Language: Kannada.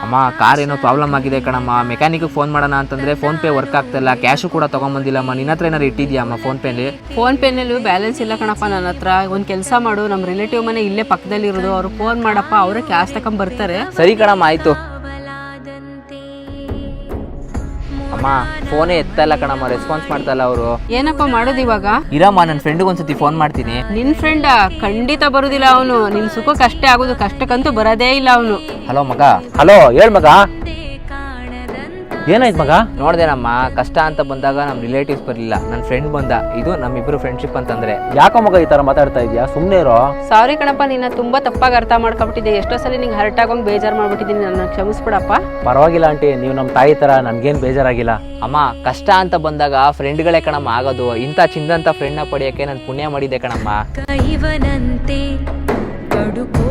ಅಮ್ಮ ಕಾರ್ ಏನೋ ಪ್ರಾಬ್ಲಮ್ ಆಗಿದೆ ಕಣಮ್ಮ, ಮೆಕ್ಯಾನಿಕ್ಗೆ ಫೋನ್ ಮಾಡೋಣ ಅಂತಂದರೆ ಫೋನ್ಪೇ ವರ್ಕ್ ಆಗ್ತಾಯಿಲ್ಲ, ಕ್ಯಾಶು ಕೂಡ ತೊಗೊಂಬಂದಿಲ್ಲಮ್ಮ. ನಿನ್ನ ಹತ್ರ ಏನಾರು ಇಟ್ಟಿದ್ಯಮ್ಮ ಫೋನ್ಪೇಲಿ? ಫೋನ್ಪೇನಲ್ಲೂ ಬ್ಯಾಲೆನ್ಸ್ ಇಲ್ಲ ಕಣಪ್ಪ ನನ್ನ ಹತ್ರ. ಒಂದು ಕೆಲಸ ಮಾಡು, ನಮ್ಮ ರಿಲೇಟಿವ್ ಮನೆ ಇಲ್ಲೇ ಪಕ್ಕದಲ್ಲಿರೋದು, ಅವ್ರು ಫೋನ್ ಮಾಡಪ್ಪ, ಅವರೇ ಕ್ಯಾಶ್ ತಗೊಂಬರ್ತಾರೆ. ಸರಿ ಕಣಮ್ಮ, ಆಯಿತು. ಅಮ್ಮ ಫೋನೇ ಎತ್ತಾ ಇಲ್ಲ ಕಣಮ್ಮ, ರೆಸ್ಪಾನ್ಸ್ ಮಾಡ್ತಾ ಇಲ್ಲ ಅವರು. ಏನಪ್ಪ ಮಾಡೋದು ಇವಾಗ? ಇರಮ್ಮ, ನನ್ನ ಫ್ರೆಂಡಿಗೆ ಒಂದ್ಸತಿ ಫೋನ್ ಮಾಡ್ತೀನಿ. ನಿನ್ನ ಫ್ರೆಂಡ ಖಂಡಿತ ಬರೋದಿಲ್ಲ ಅವನು. ನಿನ್ನ ಸುಖಕ್ಕೆ ಅಷ್ಟೇ ಆಗೋದು, ಕಷ್ಟಕ್ಕಂತೂ ಬರೋದೇ ಇಲ್ಲ ಅವನು. ಹಲೋ ಮಗ. ಹಲೋ, ಹೇಳ್ ಮಗ, ಏನಾಯ್ತು ಮಗ? ನೋಡ್ದೇನಮ್ಮ, ಕಷ್ಟ ಅಂತ ಬಂದಾಗ ನಮ್ಮ ರಿಲೇಟಿವ್ಸ್ ಬರಲಿಲ್ಲ, ನನ್ನ ಫ್ರೆಂಡ್ ಬಂದ. ಇದು ನಮ್ಮಿಬ್ರು ಫ್ರೆಂಡ್ಶಿಪ್ ಅಂತಂದ್ರೆ. ಯಾಕೋ ಮಗ ಈ ತರ ಮಾತಾಡ್ತಾ ಇದೀಯಾ? ಸುಮ್ಮನೆ ಇರೋ. ಸಾರಿ ಕಣಪ್ಪ, ನಿನ್ನ ತುಂಬಾ ತಪ್ಪಾಗಿ ಅರ್ಥ ಮಾಡ್ಕೊಬಿಟ್ಟಿದ್ದೆ. ಎಷ್ಟೋ ಸಲ ನಿಂಗೆ ಹರ್ಟ್ ಆಗೋಂಗ್ ಬೇಜಾರು ಮಾಡ್ಬಿಟ್ಟಿದ್ದೀನಿ, ನನ್ನ ಕ್ಷಮಿಸ್ಬಿಡಪ್ಪ. ಪರವಾಗಿಲ್ಲ ಆಂಟಿ, ನೀವು ನಮ್ಮ ತಾಯಿ ತರ ನನ್ಗೇನ್ ಬೇಜಾರಾಗಿಲ್ಲ. ಅಮ್ಮ ಕಷ್ಟ ಅಂತ ಬಂದಾಗ ಫ್ರೆಂಡ್ಗಳೇ ಕಣಮ್ಮ ಆಗೋದು. ಇಂಥ ಚಿಂದಂತ ಫ್ರೆಂಡ್ನ ಪಡೆಯೋಕ್ಕೆ ನಾನು ಪುಣ್ಯ ಮಾಡಿದ್ದೆ ಕಣಮ್ಮ. ಕೈವನಂತೆ ಕಡುಕೋ